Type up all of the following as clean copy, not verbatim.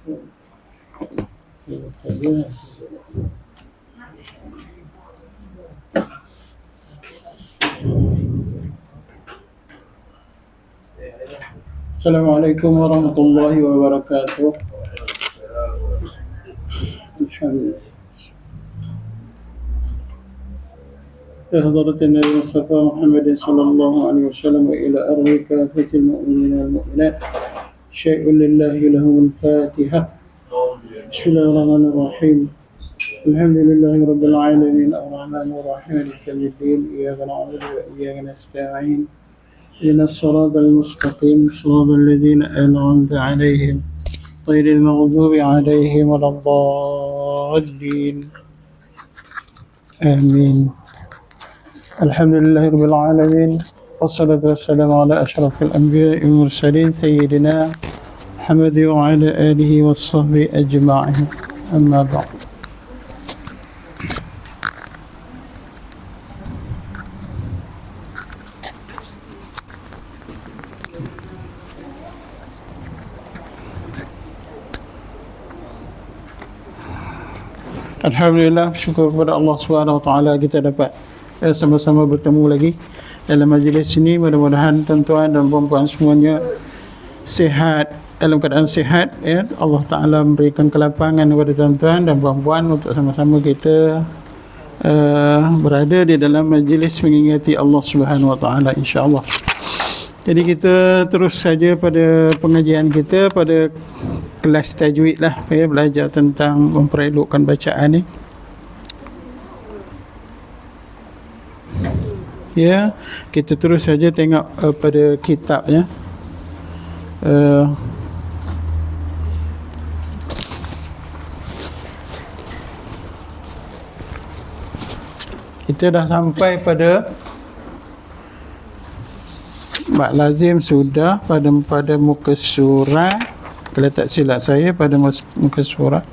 Assalamualaikum warahmatullahi wabarakatuh. Alhamdulillah. يا حضرة النبي المصطفى محمد صلى الله عليه وسلم وإلى أرض كافة المؤمنين والمؤمنات شيء لله لهم الفاتحة. بسم الله الرحمن الرحيم. الحمد لله رب العالمين الرحمن الرحيم مالك يوم الدين إياك نعبد وإياك نستعين اهدنا الصراط المستقيم صراط الذين أنعمت عليهم غير المغضوب عليهم ولا الضالين آمين. الحمد لله رب العالمين والصلاة والسلام على أشرف الأنبياء والمرسلين سيدنا محمد وعلى آله وصحبه أجمعين أما بعد. Alhamdulillah, syukur kepada Allah SWT kita dapat sama-sama bertemu lagi dalam majlis ini. Mudah-mudahan tuan-tuan dan puan-puan semuanya sihat, dalam keadaan sihat ya. Allah Ta'ala memberikan kelapangan kepada tuan-tuan dan puan-puan untuk sama-sama kita berada di dalam majlis mengingati Allah Subhanahu Wa Ta'ala, insya-Allah. Jadi kita terus saja pada pengajian kita pada kelas tajwid lah ya, belajar tentang memperelokkan bacaan ni. Ya, kita terus saja tengok pada kitabnya. Kita dah sampai pada mak lazim sudah pada muka surat, kalau tak silap saya pada muka surat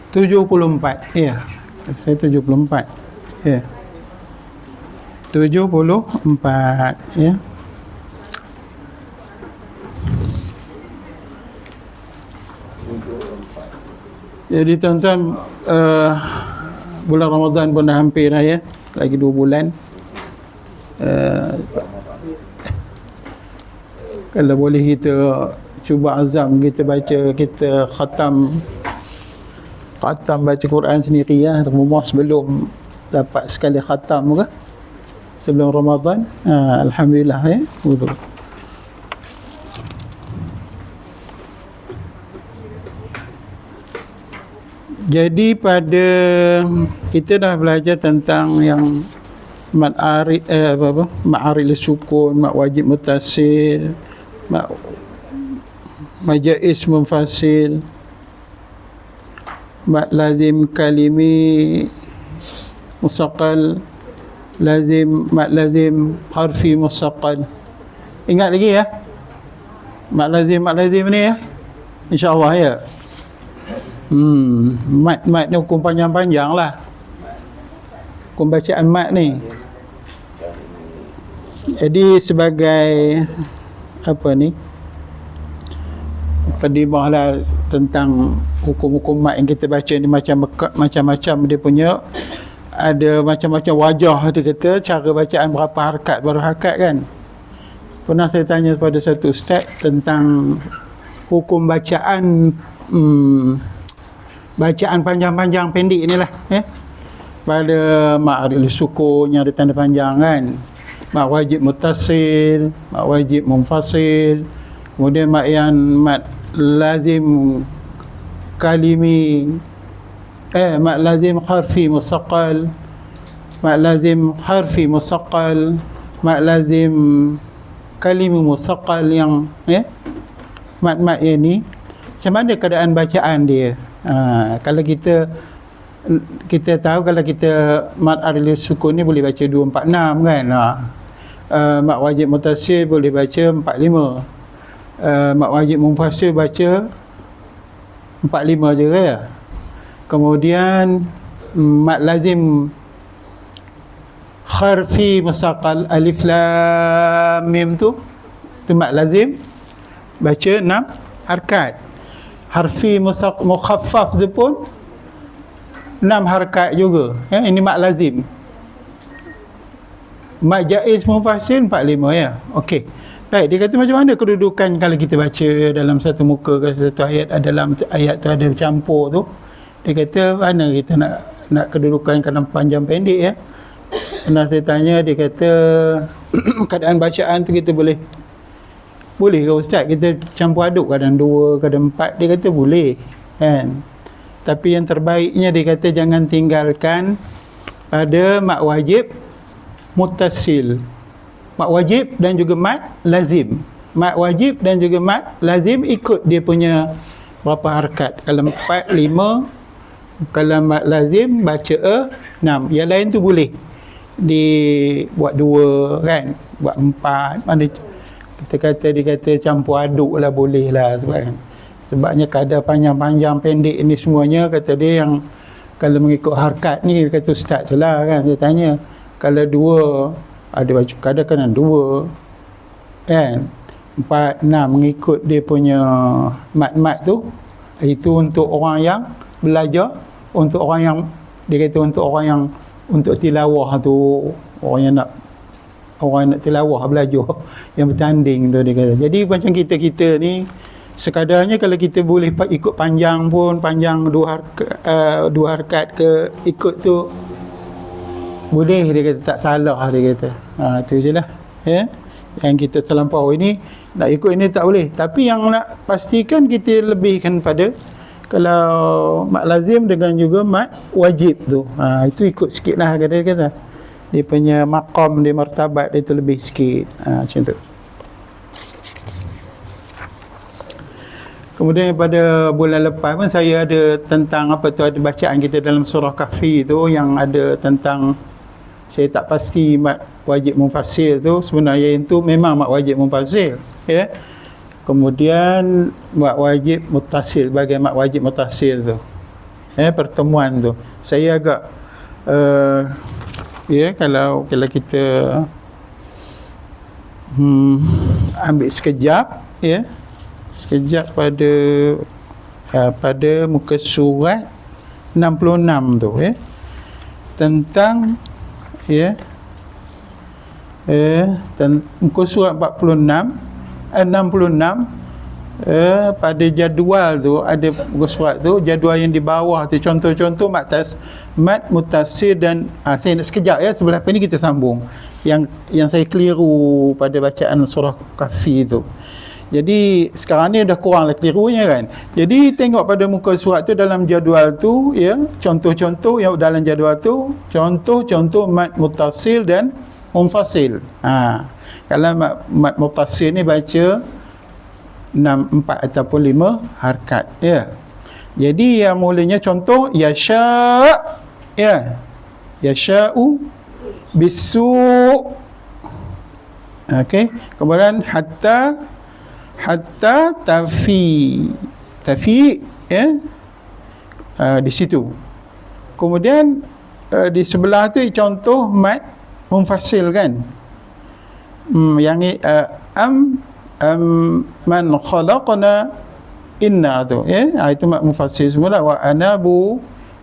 74. Ya, saya 74. Ya, 74 ya. Jadi tuan-tuan, bulan Ramadan pun dah hampir dah ya, lagi 2 bulan. Kalau boleh kita cuba azam kita baca, kita khatam baca Quran sendiri ya, rumah sebelum dapat sekali khatam ke sebelum Ramadan. Alhamdulillah ya. Jadi pada kita dah belajar tentang yang ma'arif ma'aril sukun, mak wajib mutasil, majais munfasil, mak lazim kalimi musaqqal, mak lazim harfi musaqqal. Ingat lagi ya, mak lazim ni ya, insya-Allah ya. Mat ni hukum panjang-panjang lah, hukum bacaan mat ni. Jadi sebagai apa ni, mukadimah lah tentang hukum-hukum mat yang kita baca ni, macam-macam dia punya, ada macam-macam wajah dia kata, cara bacaan berapa harakat baru harakat kan. Pernah saya tanya kepada satu ustaz tentang hukum bacaan bacaan panjang-panjang pendek ni lah pada ma'aril sukun yang ada tanda panjang kan, mak wajib mutasil, mak wajib munfasil, kemudian mak lazim kalimi, mak lazim harfi musaqqal, mak lazim harfi musaqqal, mak lazim kalimi musaqqal, yang mat-mat ini macam mana keadaan bacaan dia. Kalau kita tahu, kalau kita mat aril sukun ni boleh baca 246 kan. Mak wajib mutasil boleh baca 45. Mak wajib munfasil baca 45 je ya. Kemudian mat lazim harfi musaqqal alif lam mim tu mat lazim baca 6 harakat. Harfi mukhaffaf tu pun 6 harakat juga. Ini mat lazim. Mat jaiz mufasil 45 ya. Okey. Baik, dia kata macam mana kedudukan kalau kita baca dalam satu muka ke satu ayat, dalam ayat tu ada campur tu. Dia kata mana kita nak kedudukan kadang panjang pendek ya. Pernah saya tanya, dia kata keadaan bacaan tu kita boleh ke ustaz kita campur aduk kadang 2, kadang 4? Dia kata boleh kan. Tapi yang terbaiknya dia kata jangan tinggalkan pada mat wajib muttasil, mat wajib dan juga mat lazim. Mat wajib dan juga mat lazim ikut dia punya berapa harakat. Kalau 4, 5, kalau mat lazim baca 6. Yang lain tu boleh dibuat 2 kan, buat 4. Mana dia kata campur aduk lah, boleh lah sebabnya kadar panjang-panjang pendek ni semuanya kata dia yang kalau mengikut harakat ni. Dia kata ustaz tu lah kan, saya tanya kalau 2 ada baca kadang-kadang 2 kan, 4, 6 mengikut dia punya mat-mat tu. Itu untuk orang yang belajar, untuk orang yang dia kata untuk orang yang untuk tilawah tu, orang yang nak tilawah belajar yang bertanding tu dia kata. Jadi macam kita ni sekadarnya kalau kita boleh ikut panjang pun, panjang 2 harakat ke ikut tu boleh, dia kata tak salah, dia kata. Tu je lah ya. Yang kita terlampau ini nak ikut ini tak boleh, tapi yang nak pastikan kita lebihkan pada kalau mat lazim dengan juga mat wajib tu. Itu ikut sikit lah kata dia punya maqam, dia martabat dia tu lebih sikit. Macam tu. Kemudian pada bulan lepas pun saya ada tentang apa tu, ada bacaan kita dalam surah Kahfi tu yang ada tentang saya tak pasti mat wajib munfasil tu sebenarnya itu memang mat wajib munfasil ya. Kemudian mat wajib muttasil, bagi mat wajib muttasil tu pertemuan tu saya agak kalau kita ambil sekejap sekejap pada muka surat 66 tu tentang muka surat 66 pada jadual tu ada muka surat tu, jadual yang di bawah tu contoh-contoh mat muttasil dan saya nak sekejap sebelah ni kita sambung yang saya keliru pada bacaan surah Kahfi tu. Jadi sekarang ni dah kurang lah kelirunya kan. Jadi tengok pada muka surat tu dalam jadual tu contoh-contoh yang dalam jadual tu, contoh-contoh mat muttasil dan munfasil. Kalau mat muttasil ni baca 6, 4 ataupun 5 harakat Jadi yang mulanya contoh yasha yasha'u bisu'. Okey, kemudian hatta tafi di situ. Kemudian di sebelah tu contoh mat munfasil kan. Yang ni man khalaqna inna tu itu mat munfasil semula. Wa anabu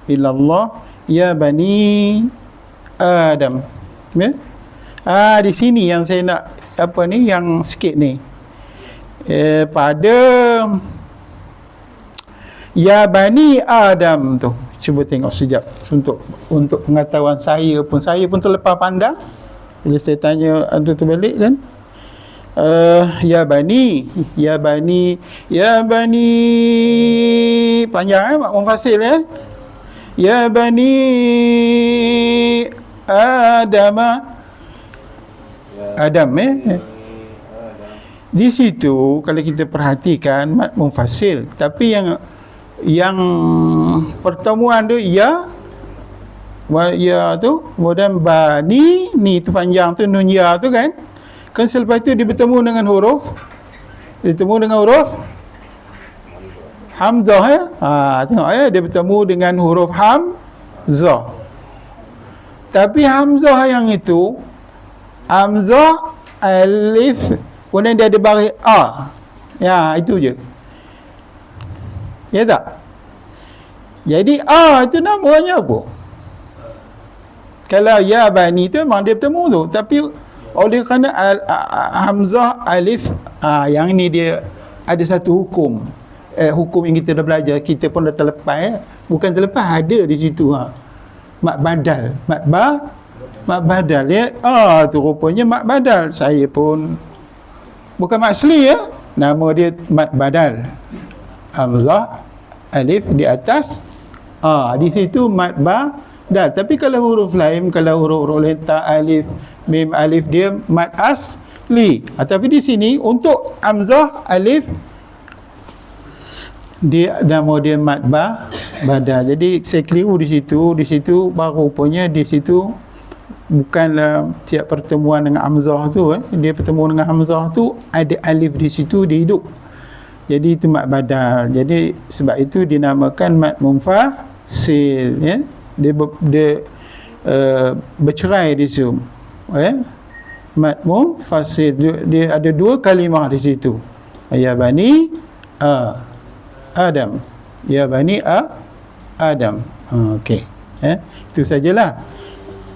ilallah ya bani Adam di sini yang saya nak yang sikit ni pada ya bani Adam tu cuba tengok sekejap untuk pengetahuan saya pun terlepas pandang. Bila saya tanya tu balik kan ya bani panjang mak munfasil ya bani Adam di situ kalau kita perhatikan mat munfasil, tapi yang pertemuan tu ya tu kemudian bani ni tu panjang tu nun ya tu kan selepas tu dia bertemu dengan huruf hamzah tengok dia bertemu dengan huruf hamzah, tapi hamzah yang itu hamzah alif kemudian dia ada baris a itu je. Ya tak? Jadi itu namanya apa? Kalau ya bani tu memang dia bertemu tu, tapi oleh kerana hamzah alif, yang ni dia ada satu hukum. Hukum yang kita dah belajar, kita pun dah terlepas, bukan terlepas, ada di situ. Mak badal, mak badal ya. Tu rupanya mak badal. Saya pun bukan mak asli ya. Nama dia mak badal. Hamzah alif di atas, di situ mat badal. Tapi kalau huruf lain, kalau huruf lain ta alif mim alif, dia mat asli. Tapi di sini untuk hamzah alif, dia nama dia mat badal. Jadi saya keliru di situ baru rupanya di situ bukanlah tiap pertemuan dengan hamzah tu, dia bertemu dengan hamzah tu ada alif di situ, dia hidup. Jadi itu mat badal. Jadi sebab itu dinamakan mat munfasil ya. Dia bercerai di situ. Mat munfasil, dia ada dua kalimah di situ. Ya bani Adam. Ya bani Adam. Okey. Itu sajalah.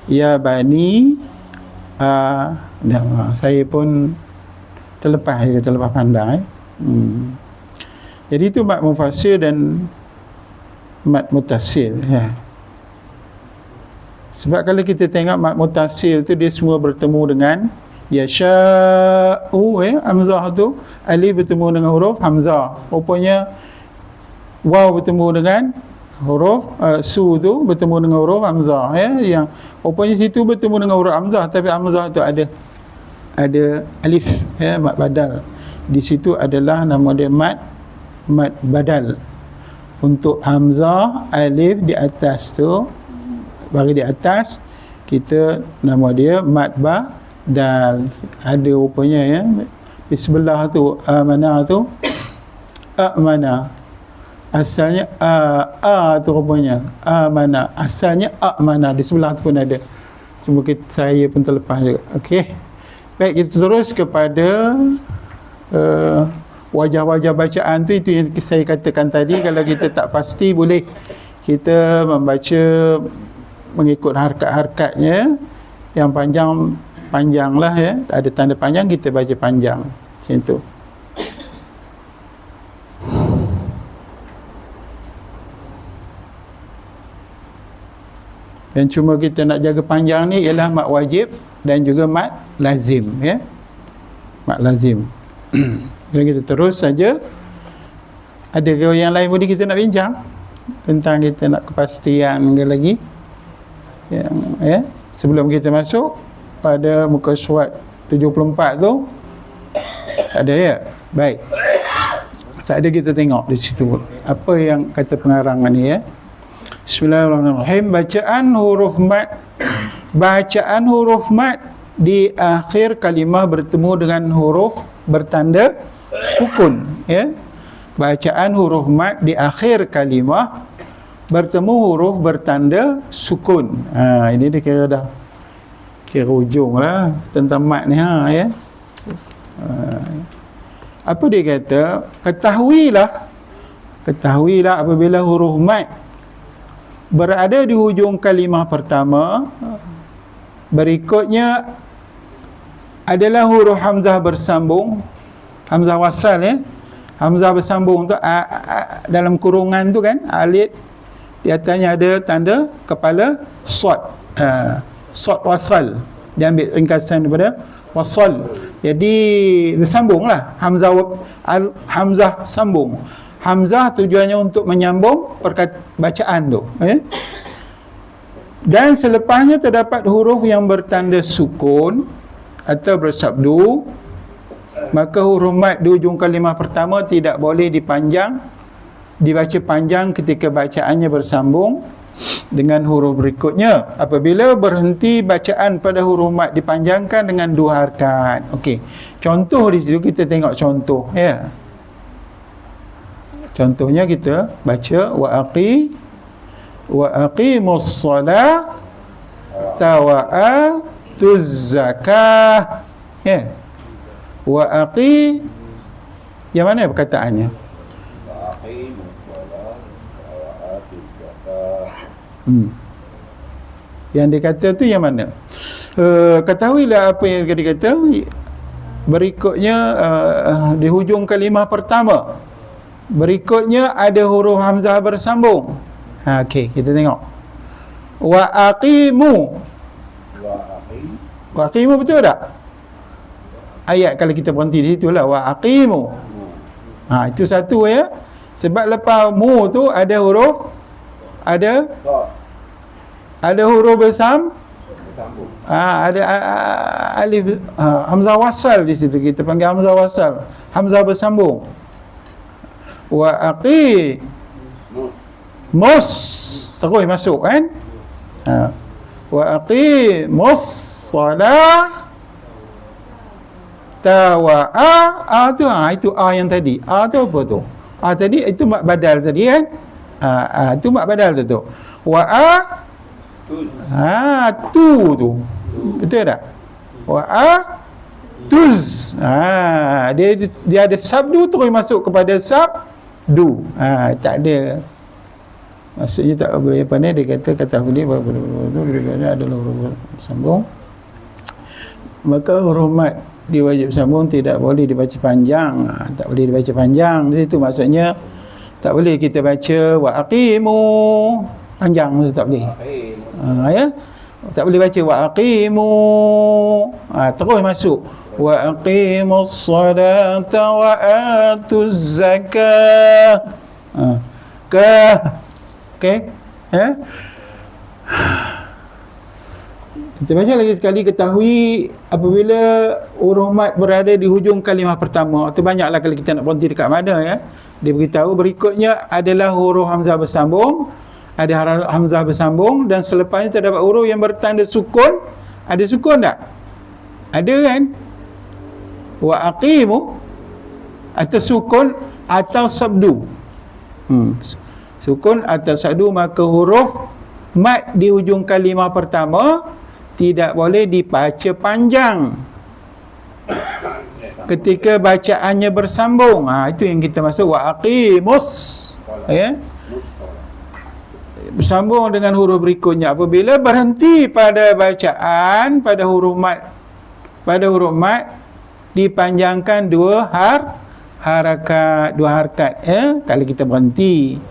Ya bani Adam. Saya pun terlepas pandang Jadi itu mat munfasil dan mat mutasil ya. Sebab kalau kita tengok mat mutasil tu, dia semua bertemu dengan yasha'u hamzah tu, alif bertemu dengan huruf hamzah. Rupanya waw bertemu dengan huruf su tu bertemu dengan huruf hamzah ya. Yang rupanya situ bertemu dengan huruf hamzah, tapi hamzah tu ada alif ya, mat badal. Di situ adalah nama dia mat badal. Untuk hamzah alif di atas tu, bagi di atas, kita nama dia mat badal. Ada rupanya ya, di sebelah tu mana tu mana asalnya tu rupanya mana asalnya mana, di sebelah tu pun ada. Cuma saya pun terlepas juga. Okey, baik, kita terus kepada wajah-wajah bacaan tu. Itu yang saya katakan tadi, kalau kita tak pasti boleh kita membaca mengikut harkat-harkatnya. Yang panjang lah ya, ada tanda panjang, kita baca panjang macam tu. Dan cuma kita nak jaga panjang ni ialah mat wajib dan juga mat lazim ya. Mat lazim. Jadi kita terus saja. Ada yang lain boleh kita nak bincang tentang, kita nak kepastian lagi yang ya, sebelum kita masuk pada muka surat 74 tu. Tak ada ya? Baik. Tak ada, kita tengok di situ apa yang kata pengarang ni ya. Bismillahirrahmanirrahim. Bacaan huruf mat di akhir kalimah bertemu dengan huruf bertanda sukun ya. Bacaan huruf mat di akhir kalimah bertemu huruf bertanda sukun. Ini dia kira ujung lah tentang mat ni ya. Apa dia kata? Ketahuilah apabila huruf mat berada di hujung kalimah pertama, berikutnya adalah huruf hamzah bersambung, hamzah wasal ya. Hamzah bersambung tu dalam kurungan tu kan, alif di atasnya ada tanda kepala sad. Sad wasal, dia ambil ringkasan daripada wasal. Jadi bersambunglah hamzah sambung. Hamzah tujuannya untuk menyambung bacaan tu Dan selepasnya terdapat huruf yang bertanda sukun atau bersabdu, maka huruf mat di ujung kalimah pertama tidak boleh dibaca panjang ketika bacaannya bersambung dengan huruf berikutnya. Apabila berhenti bacaan pada huruf mat dipanjangkan dengan 2 harakat. Okey. Contoh di situ kita tengok contoh ya. Contohnya kita baca wa aqimus salata wa atuz zakah ya. Wa aqi, yang mana perkataannya? Yang dia kata tu yang mana? Ketahuilah apa yang dia kata. Berikutnya di hujung kalimah pertama, berikutnya ada huruf hamzah bersambung. Okey, kita tengok. Wa aqimu. Wa aqimu betul tak? Ayat kalau kita berhenti di situ lah, wa aqimu. Itu satu ya. Sebab lepas mu tu ada huruf ada huruf bersambung. Ada alif hamzah wasal di situ, kita panggil hamzah wasal, hamzah bersambung. Wa aqi mus terus masuk kan. Wa aqi mus salah tawa itu yang tadi. Tu apa tu? Tadi itu mak badal tadi kan. Itu mak badal tu. Wa tu betul tak? Wa tuz. Dia ada sabdu terus masuk kepada sabdu. Tak ada, maksudnya tak boleh apa ni. Dia kata ni adalah huruf sambung, maka huruf mat di wajib sambung tidak boleh dibaca panjang. Tak boleh dibaca panjang di situ, maksudnya tak boleh kita baca wa aqimu panjang tu, tak boleh. Ya, tak boleh baca wa aqimu terus masuk wa aqimus salata wa atuz zakah. Okey, ya. Kita baca lagi sekali. Ketahui apabila huruf mat berada di hujung kalimah pertama, tu banyaklah kalau kita nak berhenti dekat mana ya. Dia beritahu berikutnya adalah huruf hamzah bersambung, ada hamzah bersambung, dan selepasnya terdapat huruf yang bertanda sukun. Ada sukun tak? Ada kan? Wa aqimu atau sukun atau sabdu. Sukun atau sabdu, maka huruf mat di hujung kalimah pertama tidak boleh dibaca panjang ketika bacaannya bersambung. Itu yang kita maksud wa aqimus, ya, bersambung dengan huruf berikutnya. Apabila berhenti pada bacaan pada huruf mat dipanjangkan dua harakat ya. Kalau kita berhenti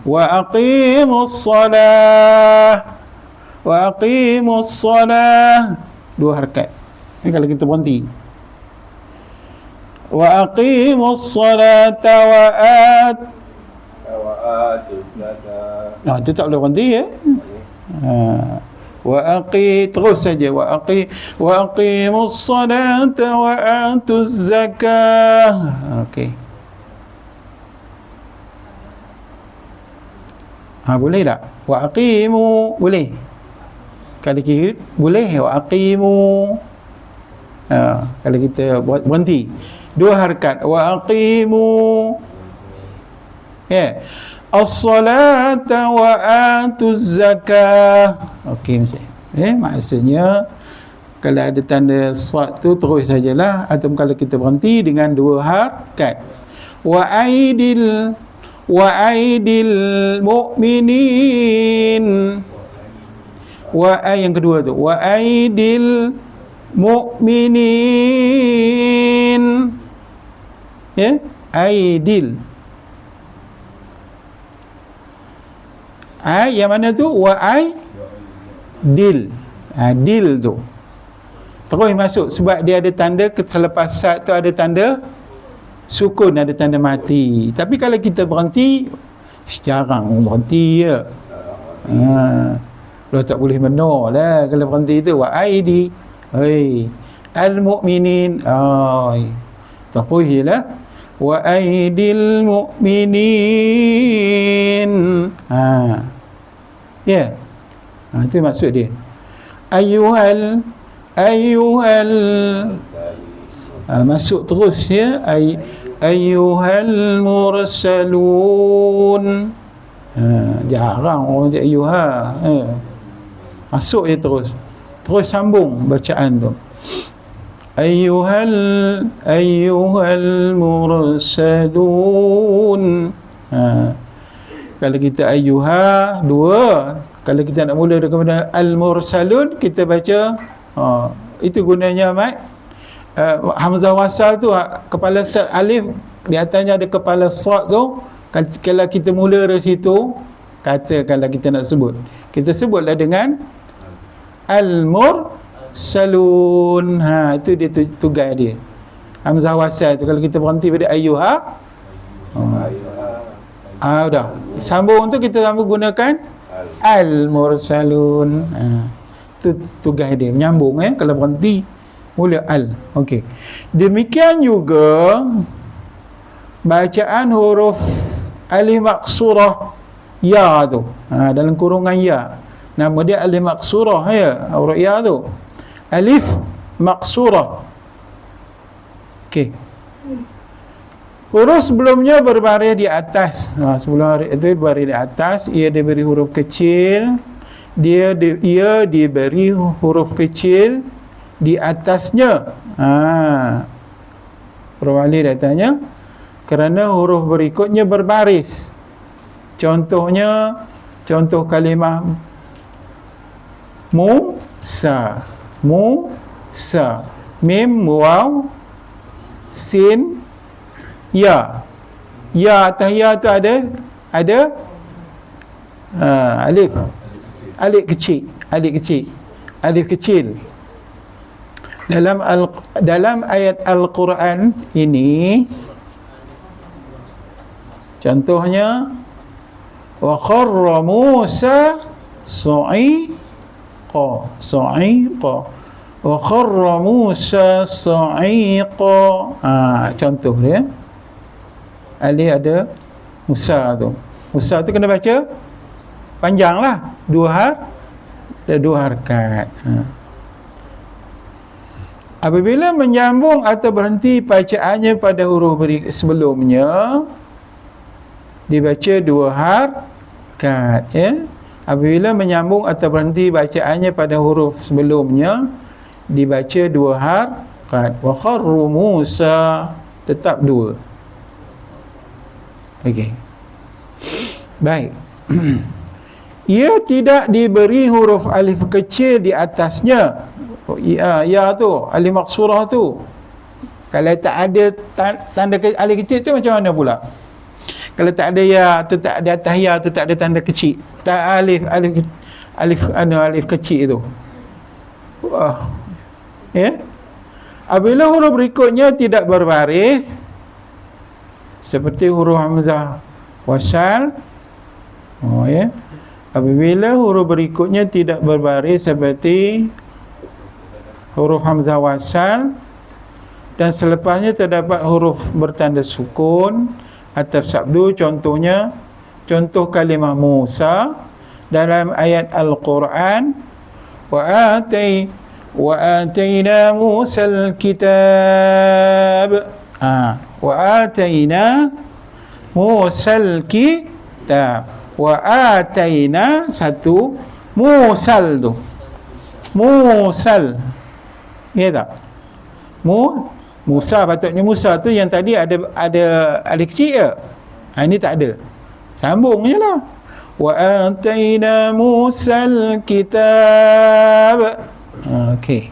wa aqimus salah dua harakat. Ini kalau kita berhenti. Wa aqimus salata wa atuz zakah. Itu tak boleh berhenti ya. Wa aqi terus saja wa aqimus salata wa atuz zakah. Okey. Boleh tak? Wa aqimu boleh. Kalau kita boleh wa aqimu. Kalau kita berhenti dua harakat wa aqimu ya, as-salata wa atuz zakah. Okey, maksudnya kalau ada tanda sad tu terus sajalah, atau kalau kita berhenti dengan dua harakat wa aidil mu'minin. Yang kedua tu wa aidil mu'minin, ya, aidil. Yang mana tu wa aidil. Dil tu terus masuk, sebab dia ada tanda selepas sad tu ada tanda sukun, ada tanda mati. Tapi kalau kita berhenti, jarang berhenti ya. Kalau tak boleh benar lah kalau berhenti tu wa aidi al-mu'minin. Terus je lah wa aidil mu'minin. Ya, itu maksud dia. Ayyuhal masuk terus ya. Ayyuhal mursalun. Jarang orang dia ayyuha. Masuk je terus sambung bacaan tu. Ayyuhal mursalun. Kalau kita ayyuha, dua. Kalau kita nak mula daripada al-mursalun, kita baca itu gunanya Mat. Hamzah wasal tu, kepala sad alif di atasnya ada kepala sad tu. Kalau kita mula dari situ, kalau kita nak sebut, kita sebutlah dengan al-mursalun. Itu dia tugas dia. Hamzah wasal tu kalau kita berhenti pada ayyuha, dah. Sambung tu kita sambung gunakan al-mursalun. Itu tugas dia, menyambung kalau berhenti mula al. Okey. Demikian juga bacaan huruf alif maksurah ya tu. Dalam kurungan ya. Nama dia alif maksurah huruf ya tu. Alif maksurah. Okey. Huruf sebelumnya berbaris di atas. Sebelum itu berbaris di atas, ia diberi huruf kecil. Ia diberi huruf kecil di atasnya. Huruf alif datanya kerana huruf berikutnya berbaris. Contohnya, contoh kalimah Musa. Musa. Mim, waw, sin, ya. Ya atas ya tu ada alif. Alif kecil. Alif kecil. Dalam ayat Al-Quran ini, contohnya wa kharra Musa sa'iqa. Wa kharra Musa sa'iqa. Contoh dia. Alif ada Musa tu. Musa tu kena baca panjanglah, dua harakat. Apabila menyambung atau berhenti bacaannya pada huruf sebelumnya, dibaca dua harakat. Apabila menyambung atau berhenti bacaannya pada huruf sebelumnya, dibaca dua harakat. Wa kharru Musa, tetap dua. Okey. Baik. Ia tidak diberi huruf alif kecil di atasnya. Ya tu, alif maksurah tu. Kalau tak ada tanda alif kecil tu macam mana pula? Kalau tak ada ya tu, tak ada atas ya tu, tak ada tanda kecil. Tak alif kecil tu. Apabila huruf berikutnya tidak berbaris, seperti huruf hamzah wasal, apabila huruf berikutnya tidak berbaris seperti huruf hamzah wasal dan selepasnya terdapat huruf bertanda sukun atau sabdu, contoh kalimah Musa dalam ayat Al-Quran, wa atayna Musal kitab. Wa atayna Musal kitab. Wa atayna satu, Musal tu. Musal. Ya tak? Musa, patutnya Musa tu yang tadi ada alif kecil ke? Ini tak ada. Sambung je lah. Wa atayna Musal kitab. Okey.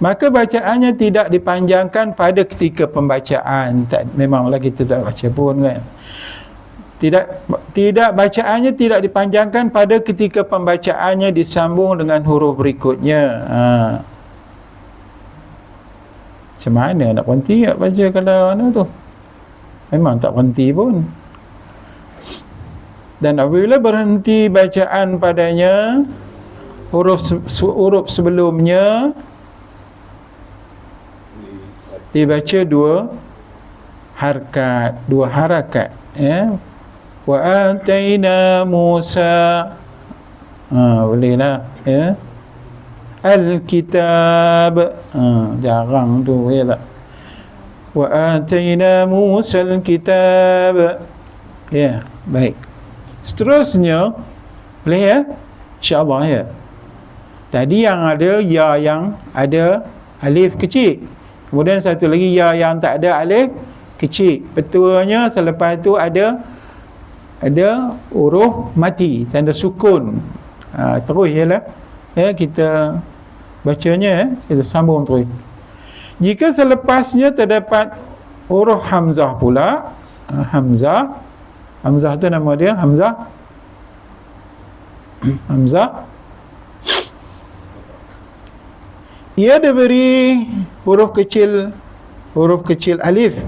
Maka bacaannya tidak dipanjangkan pada ketika pembacaan. Memanglah kita tak baca pun kan. Tidak bacaannya tidak dipanjangkan pada ketika pembacaannya disambung dengan huruf berikutnya. Macam mana nak berhenti nak baca kalau tu? Memang tak berhenti pun. Dan apabila berhenti bacaan padanya, huruf sebelumnya dibaca dua harakat. Wa atayna Musa, bolehlah al-kitab, jarang tu tak. Wa atayna Musa al-kitab. Baik. Seterusnya boleh insya-Allah Tadi yang ada ya yang ada alif kecil. Kemudian satu lagi ya yang tak ada alif kecil. Betulnya selepas itu ada huruf mati, tanda sukun. Terus jelah kita bacanya, kita sambung terus. Jika selepasnya terdapat huruf hamzah pula, hamzah tu nama dia hamzah ia diberi huruf kecil alif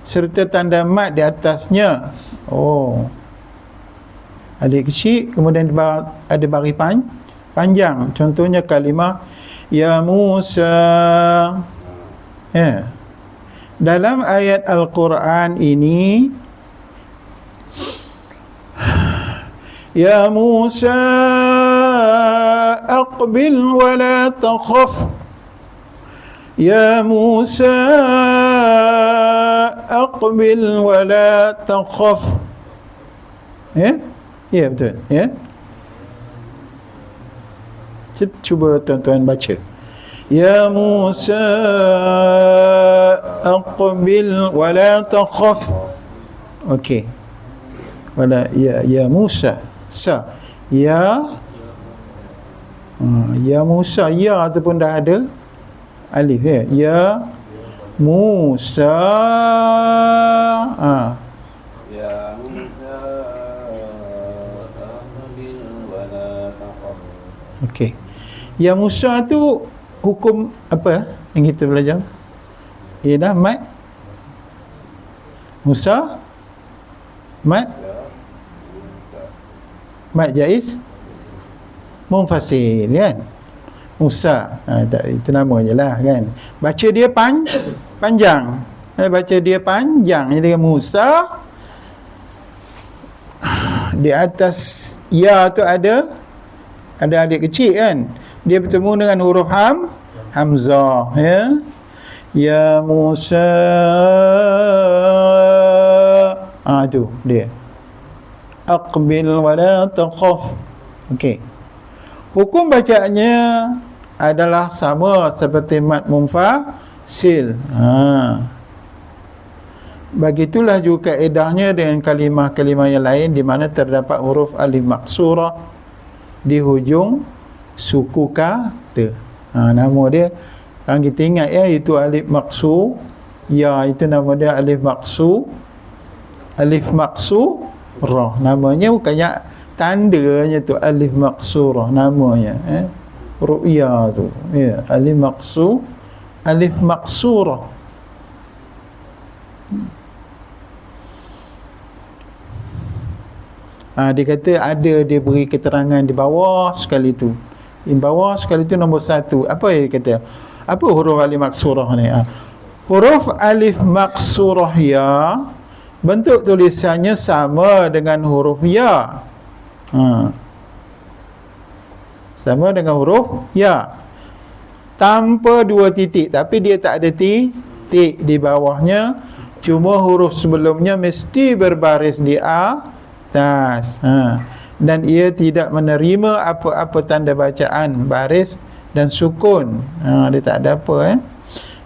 serta tanda mat di atasnya. Alif kecil, kemudian ada baris panjang. Contohnya kalimah ya Musa. Dalam ayat Al-Quran ini, ya Musa aqbil wa la takhaf. Ya Musa aqbil wa la takhaf. Ya betul. Cuba tuan-tuan baca. Ya Musa aqbil wa la takhaf. Okey. Wala ya Musa ya Musa ataupun dah ada alif ya Musa Ya Musa aqbil wa la takhaf. okey. Ya Musa tu hukum apa yang kita belajar? Ialah mat Musa mat jaiz munfasil kan. Musa itu nama je lah kan. Baca dia panjang. Baca dia panjang. Jadi Musa, di atas ya tu ada adik kecil kan. Dia bertemu dengan huruf hamzah ya Musa. Tu dia. Aqbil wa la takhaf. Okey. Hukum bacaannya adalah sama seperti mat munfasil. Begitulah juga kaedahnya dengan kalimah-kalimah yang lain di mana terdapat huruf alif maksurah di hujung suku kata. Nama dia, kalau kita ingat itu alif maksu, itu nama dia alif maksurah. Namanya bukannya tandanya tu alif maksurah namanya. Ru'ya tu. Alif maksurah. Dia kata dia beri keterangan di bawah sekali tu. Di bawah sekali tu nombor 1. Apa dia kata? Apa huruf alif maksurah ni? Huruf alif maksurah ya, bentuk tulisannya sama dengan huruf ya. Sama dengan huruf ya, tanpa 2 titik, tapi dia tak ada titik di bawahnya. Cuma huruf sebelumnya mesti berbaris di atas. Dan ia tidak menerima apa-apa tanda bacaan baris dan sukun. Dia tak ada apa.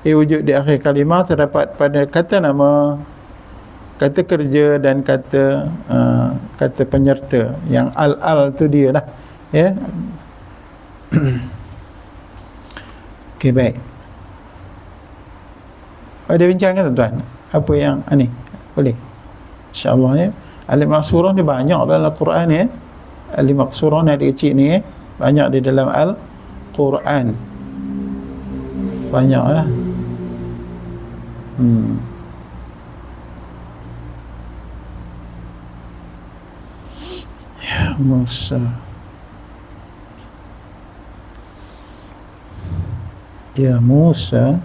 Wujud di akhir kalimah terdapat pada kata nama, kata kerja dan kata penyerta. Yang al tu dia lah. Okey, baik. Ada bincangkan tuan-tuan? Apa yang ni? Boleh? InsyaAllah alif maksurah ni banyak dalam Al-Quran Alif maksurah ni ada kecil ni banyak di dalam Al-Quran. Banyak lah. Ya Musa. Ya Musa.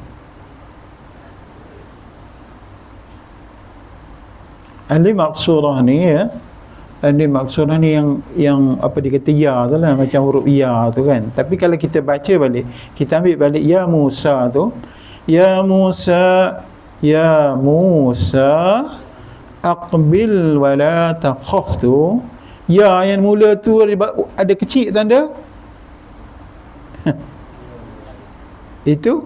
Alif maksurah ni alif maksurah ni yang apa dikata ya tu lah, macam huruf ya tu kan. Tapi kalau kita baca balik, kita ambil balik ya Musa tu, ya Musa aqbil wa la takhaf tu, ya yang mula tu ada kecil tanda itu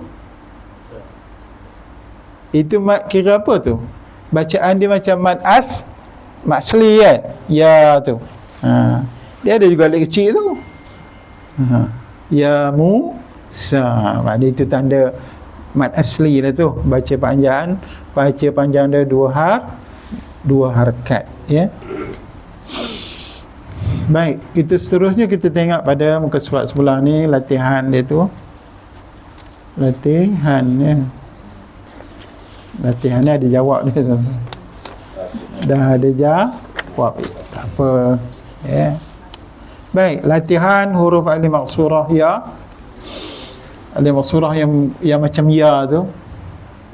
Itu kira apa tu? Bacaan dia macam mad asli kan? Ya tu. Dia ada juga alif kecil tu. Ya Musa. Maknanya itu tanda mad asli lah tu. Baca panjang dia dua harakat, ya. Baik, kita seterusnya kita tengok pada muka surat sebelah ni, latihan dia tu. Latihan ni ada jawab dia tu. Dah ada jawab. Tak apa, ya. Baik, latihan huruf alif maksurah ya. Alif maksurah yang macam ya tu.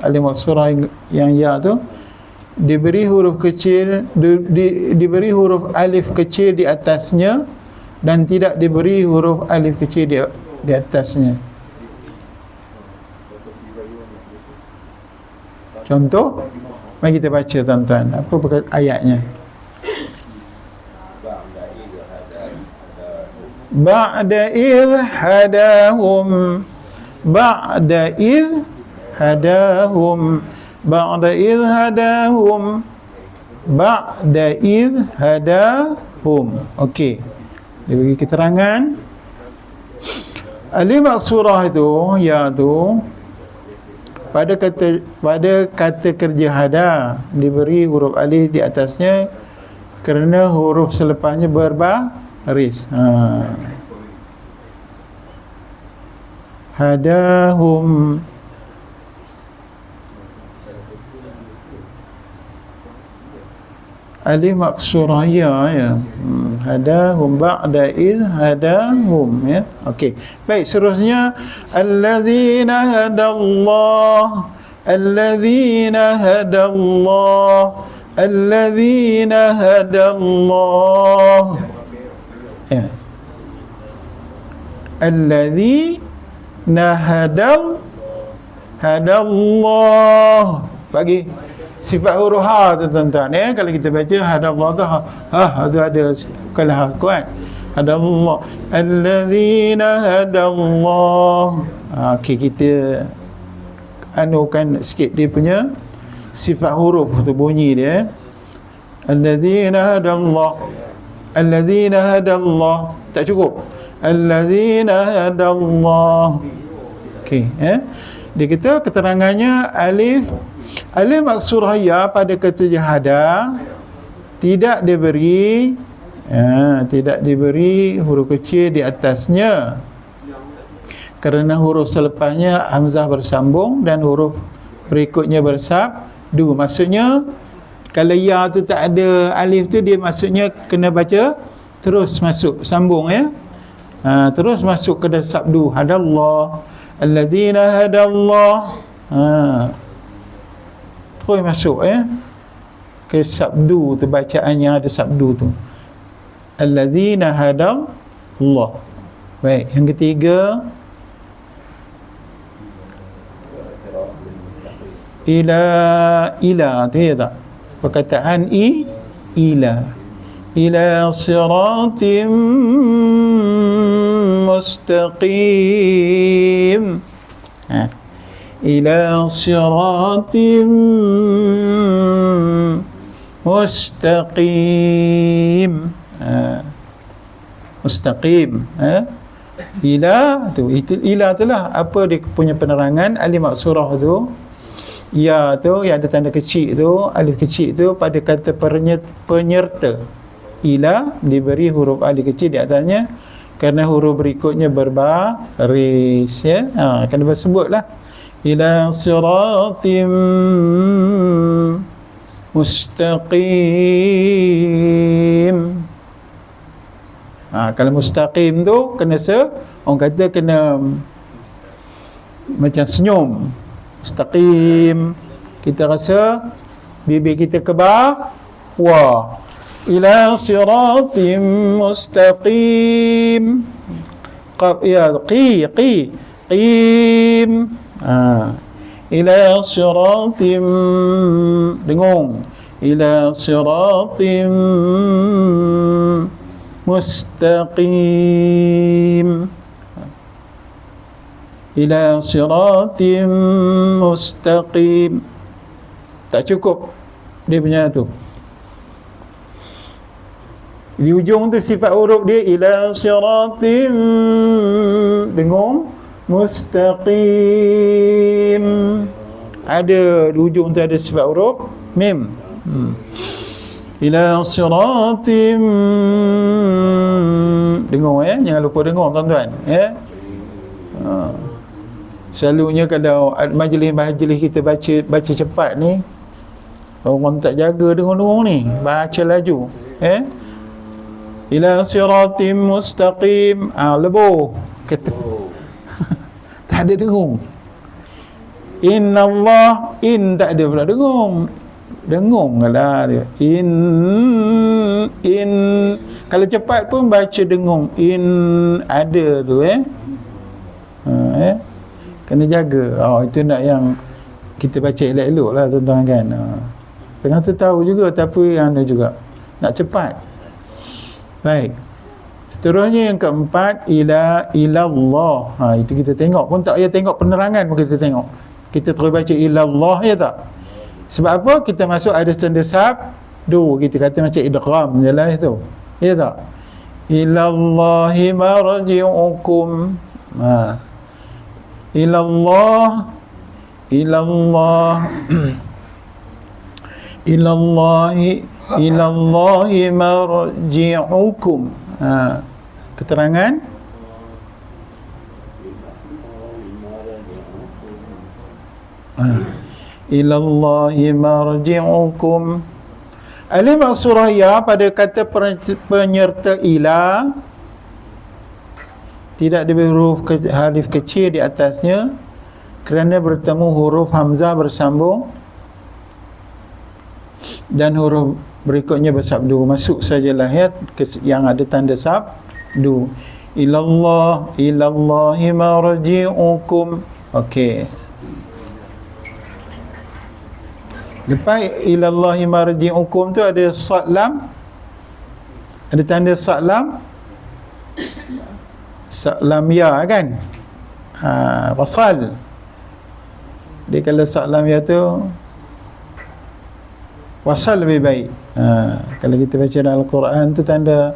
Alif maksurah yang ya tu diberi huruf kecil, diberi huruf alif kecil di atasnya dan tidak diberi huruf alif kecil di atasnya. Contoh, mari kita baca tuan-tuan. Apa ayatnya? Ba'da idh hadahum, ba'da idh hadahum, ba'da idh hadahum, ba'da idh hadahum. Okey, dia bagi keterangan alif maksurah itu, ya tu, pada kata kerja hada diberi huruf alif di atasnya kerana huruf selepasnya berbaris. Hadahum, alif maksurah ya. Hadahum ba'da id hadahum, ya. Okey. Baik, seterusnya alladzina hadallah, alladzina hadallah, alladzina hadallah, ya. Alladzina hadallah, bagi sifat huruf ha tu tuan-tuan, ya. Kalau kita baca hadallah tu tu ada kalah kuat. Hadallah, alladzina hadallah. Okey, kita anukan sikit dia punya sifat huruf tu, bunyi dia. Alladzina hadallah, alladzina hadallah, tak cukup. Alladzina hadallah. Okey, dia kata keterangannya alif maksurah ya pada kata jahada tidak diberi huruf kecil di atasnya kerana huruf selepasnya hamzah bersambung dan huruf berikutnya bersabdu. Maksudnya kalau ya tu tak ada alif tu, dia maksudnya kena baca terus masuk sambung, ya. Terus masuk ke dalam sabdu. Hadallah, alladzina hadallah, terus masuk, ya, ke sabdu tu, bacaan yang ada sabdu tu, alladzina hadallah. Baik, yang ketiga ila tu, ya tak? Perkataan ila siratim mustaqim. Ila siratim mustaqim. Mustaqim, ila tu, itu ila tu lah. Apa dia punya penerangan? Alif maksurah tu, ya tu, yang ada tanda kecil tu, alif kecil tu pada kata penyerta. Ila diberi huruf alif kecil di atasnya kerana huruf berikutnya berbaris, ya. Kena bersebutlah. Ila siratim mustaqim. Kalau mustaqim tu kena orang kata kena macam senyum. Mustaqim, kita rasa bibir kita ke bawah. Ila siratim mustaqim. Qim. Ila siratim, dengung. Ila siratim mustaqim. Ila siratim mustaqim. Tak cukup dia punya tu. Di ujung tu sifat huruf dia ila siratim dengung mustaqim. Ada di ujung tu ada sifat huruf mim. Ila siratim dengung jangan lupa dengung tuan-tuan Selalunya kalau majlis-majlis kita baca cepat ni, orang tak jaga dengung-dengung ni, baca laju ila siratim mustaqim lebur kata tak ada dengung. Innallah tak ada pula dengung lah dia. Kalau cepat pun baca dengung. Ada tu kena jaga. Itu nak yang kita baca elok-elok lah tuan-tuan kan. Tengah tu tahu juga tapi yang ada juga nak cepat. Baik. Seterusnya yang keempat ilallah. Itu kita tengok pun tak payah tengok penerangan pun kita tengok. Kita terus baca ilallah tak? Sebab apa? Kita masuk ada tanda sabdu. Kita kata macam idgham je lah itu. Ya tak? Ilallahi marji'ukum. Ilallah ilallahi marji'ukum. Keterangan ilallahi marji'ukum. Alif maksurah ya pada kata penyerta ila tidak diberi huruf alif kecil di atasnya kerana bertemu huruf hamzah bersambung dan huruf berikutnya bersabdu. Masuk sajalah yang ada tanda sabdu. Ilallahi marji'ukum. Okey. Lepas ilallahi marji'ukum tu ada sad lam. Ada tanda sad lam. Sad lam ya kan? Wasal. Dia kalau sad lam ya tu wasal lebih baik. Kalau kita baca dalam Al-Quran tu tanda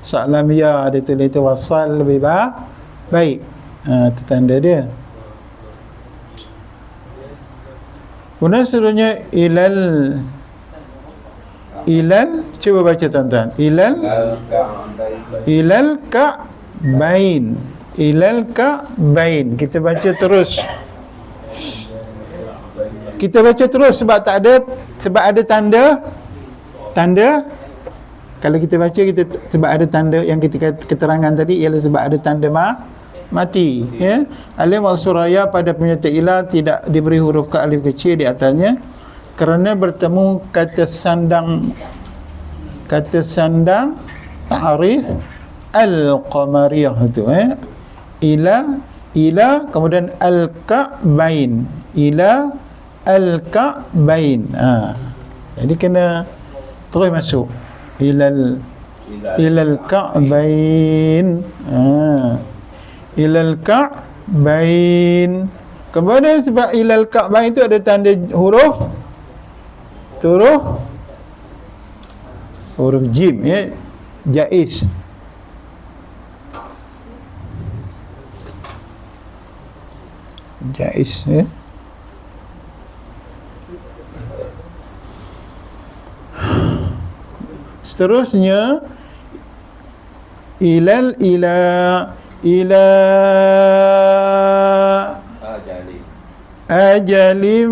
sad lam ya ada tulis tu wasal lebih baik. Itu tanda dia. Kemudian seterusnya ilal cuba baca tuan-tuan. Ilal ka'bain. Kita baca terus. Sebab ada tanda kalau kita baca sebab ada tanda yang kita keterangan tadi ialah sebab ada tanda mati alif maksuraya pada penyerta ila tidak diberi huruf ka alif kecil di atasnya kerana bertemu kata sandang ta'rif al-qamariyah tu ila kemudian al-ka'bain jadi kena terus masuk ilal ka'bain ilal ka'bain. Kemudian sebab ilal ka'bain itu ada tanda huruf jim jaiz. Seterusnya ila ajalim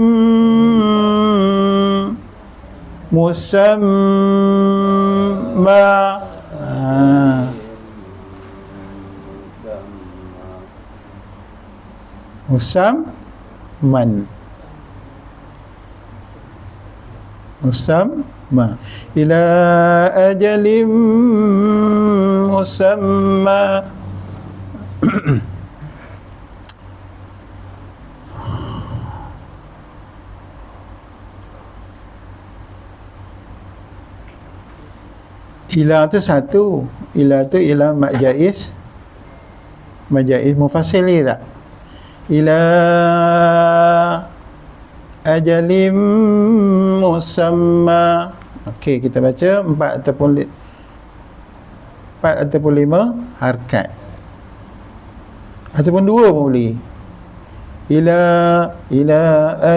musamma. Musamma ila ajalim musamma. Ila tu satu. Ila tu ila mak jaiz mufassili tak? Ila ajalim musamma. Okey, kita baca 4 ataupun 5 harakat. Ataupun 2 pun boleh. Ila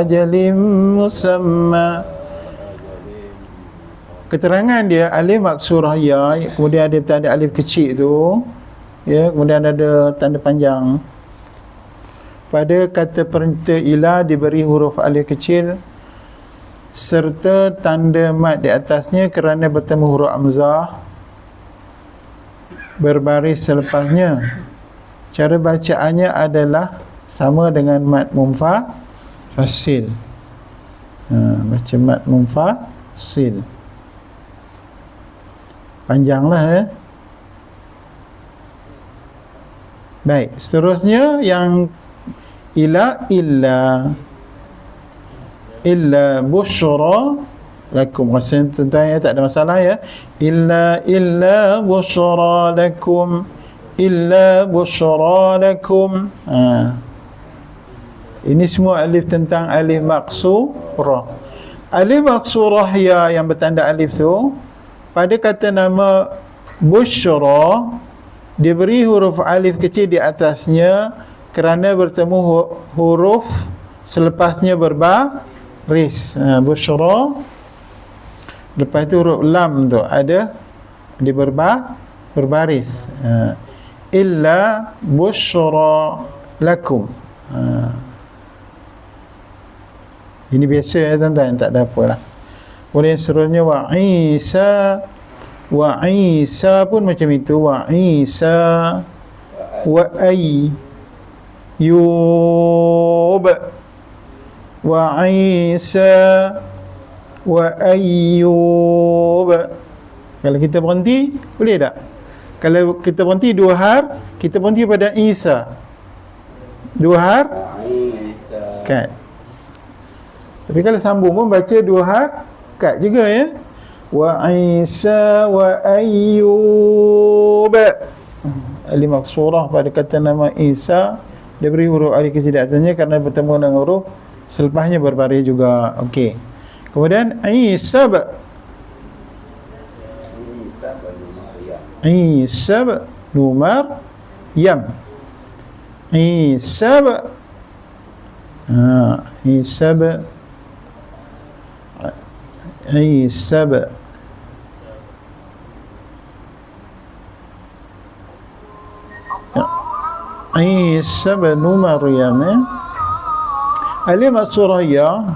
ajalim musamma. Keterangan dia alif maksurah ya, kemudian ada tanda alif kecil tu, ya, kemudian ada tanda panjang. Pada kata perintah ila diberi huruf alif kecil serta tanda mat di atasnya kerana bertemu huruf hamzah berbaris selepasnya. Cara bacaannya adalah sama dengan mat munfasil. Baca mat munfasil. Panjanglah, Baik, seterusnya yang illa busyra lakum. Rasanya tentang tak ada masalah ya. Illa busyra lakum. Illa busyra lakum. Ini semua alif tentang alif maksurah. Alif maksurah ya yang bertanda alif tu, pada kata nama busyra diberi huruf alif kecil di atasnya kerana bertemu huruf selepasnya berbaris. Busyra, lepas itu huruf lam tu ada di berbaris. Illa busyra lakum. Ini biasa ya tuan-tuan, tak ada apalah. Kemudian seterusnya wa Isa pun macam itu. Wa Isa wa Ayyub. Wa Isa wa Ayyub. Kalau kita berhenti, boleh tak? Kalau kita berhenti 2 har, kita berhenti pada Isa. 2 har kat. Tapi kalau sambung pun baca 2 har kat juga ya. Wa Isa wa Ayyub. Alif maksurah pada kata nama Isa dia beri huruf alif kecil di atasnya kerana bertemu dengan huruf selepasnya berbaris juga. Okey. Kemudian Isa numar yam. Isa bin Maryam. Alif maksurah ya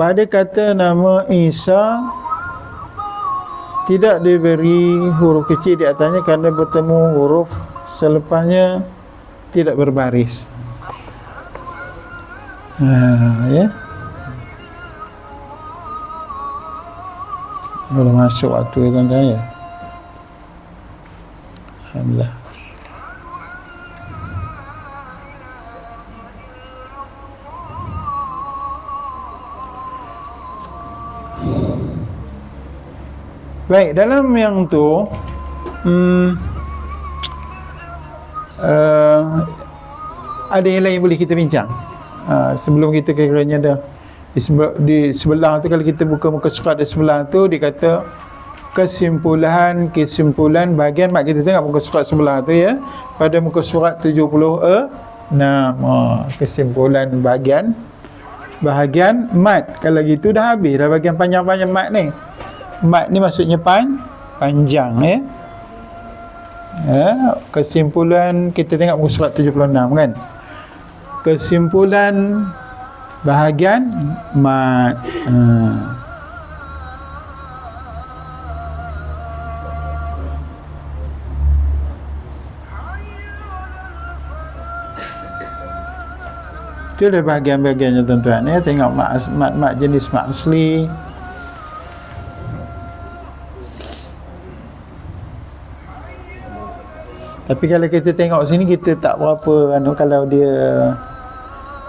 pada kata nama Isa tidak diberi huruf kecil di atasnya kerana bertemu huruf selepasnya tidak berbaris. Ya. Boleh masuk waktu tuan-tuan ya. Alhamdulillah. Baik, dalam yang tu ada yang lain boleh kita bincang. Sebelum kita kiranya dah di sebelah tu, kalau kita buka muka surat di sebelah tu, dia kata kesimpulan bahagian mat. Kita tengok muka surat sebelah tu ya, pada muka surat 76. Kesimpulan bahagian mat. Kalau gitu dah habis dah bahagian panjang-panjang mat ni. Mat ni maksudnya panjang ya. Kesimpulan kita tengok muka surat 76 kan. Kesimpulan bahagian mat. Itu adalah bahagian-bahagiannya tuan-tuan ya. Tengok mat jenis mat asli. Tapi kalau kita tengok sini, kita tak berapa kalau dia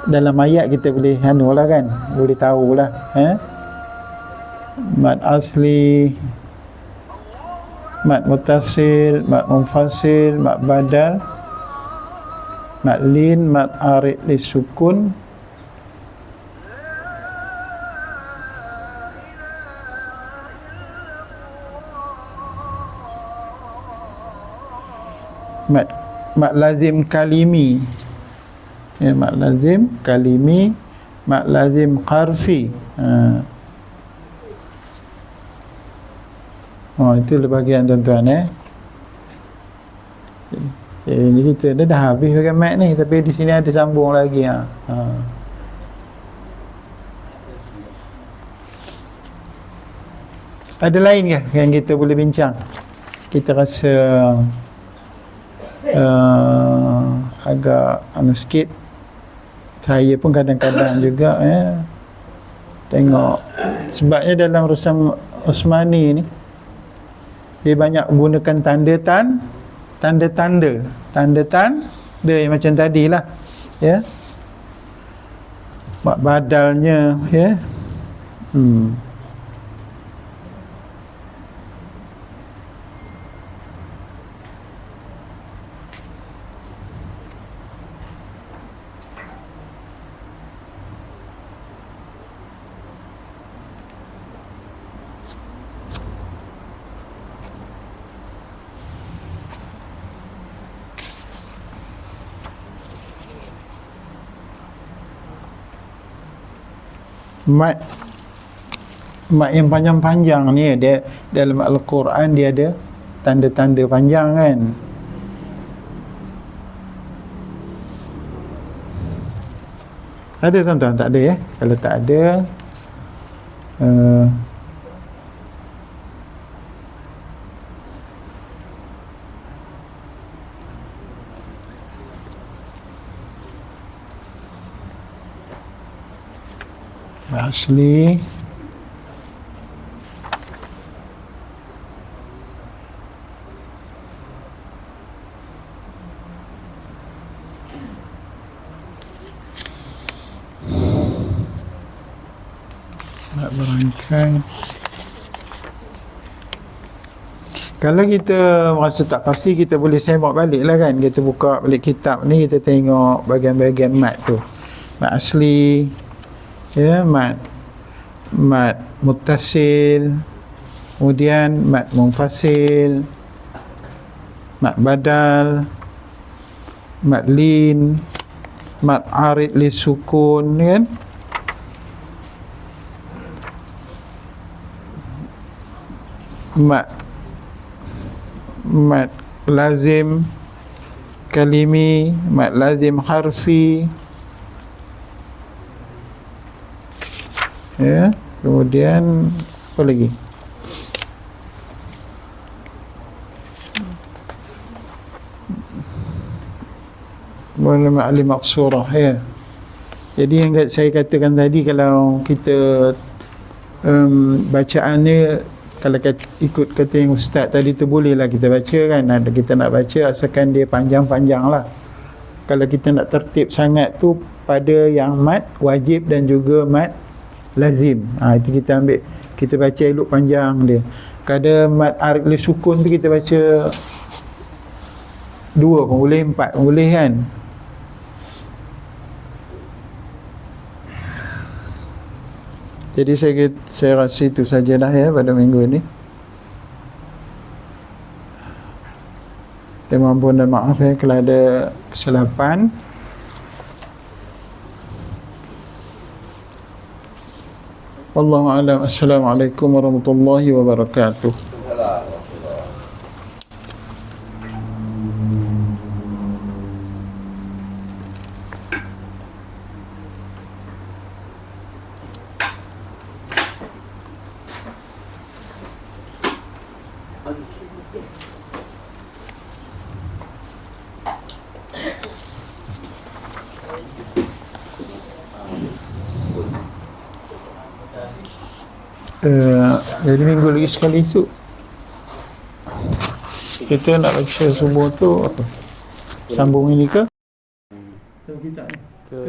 dalam ayat kita boleh lah kan, boleh tahulah mat asli, mat muttasil, mat munfasil, mat badal, mat lin, mat arid li sukun, mat lazim kalimi. Ya, mat lazim kalimi, mat lazim qarfi. Itu bahagian tuan-tuan Ini kita dah habis bahagian mat ni, tapi di sini ada sambung lagi. Ada lain ke yang kita boleh bincang? Kita rasa agak sikit. Saya pun kadang-kadang juga tengok, sebabnya dalam Rusam Osmani ni dia banyak gunakan tanda-tanda yang macam tadilah, ya, badalnya, ya. Mat yang panjang-panjang ni, dia dalam Al-Quran dia ada tanda-tanda panjang kan. Ada tuan-tuan? Tak ada ya? Kalau tak ada, asli nak berangkai. Kalau kita merasa tak pasti, kita boleh semak balik lah kan. Kita buka balik kitab ni, kita tengok bahagian-bahagian mat tu, mat asli, ya, mat muttasil, kemudian mat munfasil, mat badal, mat lin, mat arid li sukun, kan. Mat lazim kalimi, mat lazim harfi, ya. Kemudian apa lagi? Mat maqsurah, ya. Jadi yang saya katakan tadi, kalau kita bacaan ni, kalau ikut kata yang ustaz tadi tu, bolehlah kita baca kan. Ada kita nak baca, asalkan dia panjang-panjang lah. Kalau kita nak tertib sangat tu pada yang mat wajib dan juga mat lazim, itu kita ambil, kita baca elok panjang dia. Kada mat arid li sukun tu kita baca 2 pun boleh, 4 pun boleh kan. Jadi saya rasa itu sajalah ya pada minggu ini. Dan mohon dan maaf ya kalau ada kesilapan. Wallahu a'lam. Assalamualaikum warahmatullahi wabarakatuh. Jadi minggu lagi sekali esok kita nak baca semua tu apa? Sambung ini ke? Kita ke